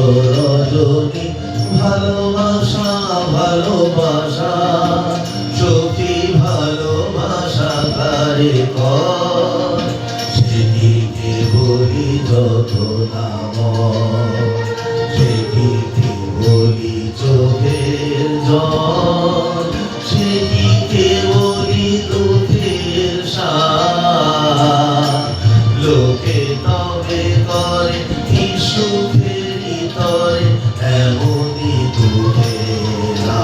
রজনী ভালোবাসা ভালোবাসা সখী ভালোবাসা কারে কর সেদিকে বলি যত নাম সেদিকে বলি চোখের জল সেদিকে বলি দুঃখের সার লোকে তবে করে কি সুখের তরে এমনই দুঃখেরা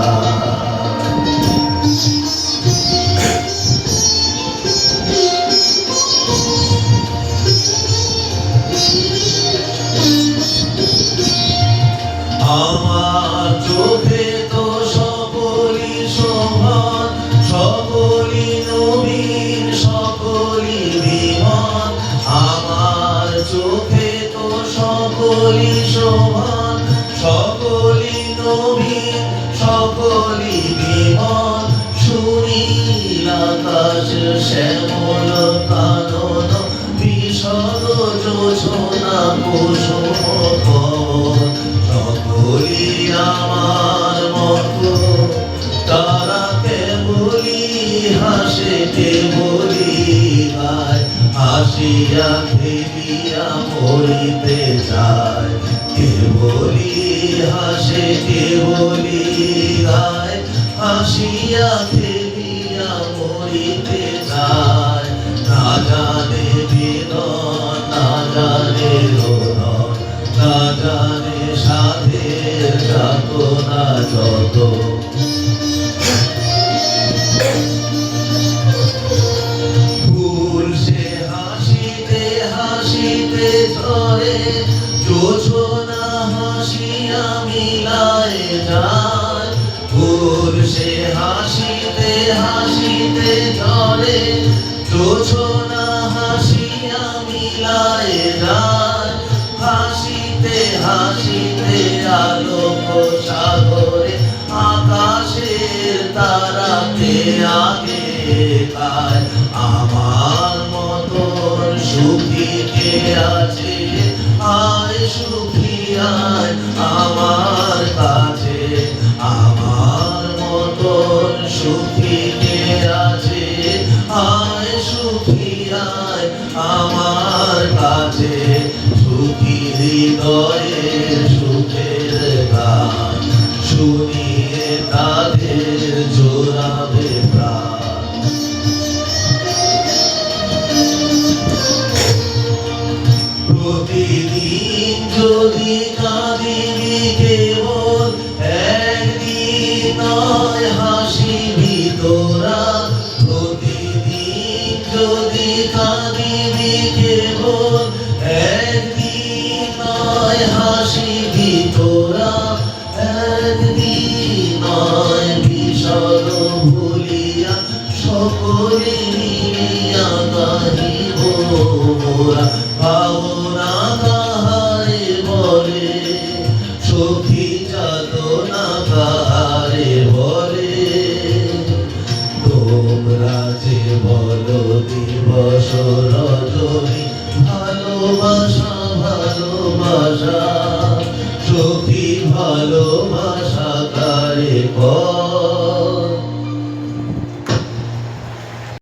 আমার চোখে তো সকলই সমান সকলই নবীন সকলই বিমান আমার চোখে তো সকলই সমান সকলই নবীন সকলই বিমান সুনীল আকাশ শ্যামল কানন বিশদ যোছনা কুসুম পবন সকলই আমার মতো তারাকে বলি হাসে কে বলি গায় হাসিয়া খেলিয়া মরিতে যায় কে বলি হাসে কে বলি গায় হাসিয়া খেলিয়া মরিতে যায় না জানে বিনয় না জানে রোদন না জানে সাধের যাতনা যত ফুল সে হাসিতে হাসিতে ঝরে যোছনা হাসিয়া মিলায় যায় ফুল সে হাসিতে হাসিতে ঝরে যোছনা হাসিয়া মিলায় যায় হাসিতে হাসিতে আলোক সাগরে আকাশের তারাকে আগে খায় আমার মতন সুখী কে আছে আয় সুখী আয় আমার কাছে আমার মতন সুখী কে আছে আয় সুখী আয় আমার কাছে সুখী হৃদয়ের সুখের গান শুনিয়ে তাদের জোড়াবে প্রাণ প্রতিদিন যদি কাঁদিবি কেবল একদিন নয় হাসিবি তোরা প্রতিদিন যদি কাঁদিবি কেবল একদিন নয় হাসিবি তোরা একদিন নয় বিষদ ভুলিয়া সকলে মিলিয়া গাহিব মোরা ভাবনা কাহারে বলে সখী যাতনা কাহারে বলে তোমরা যে বলো দিবস রজনী ভালোবাসা ভালোবাসা সখী ভালোবাসা কারে কর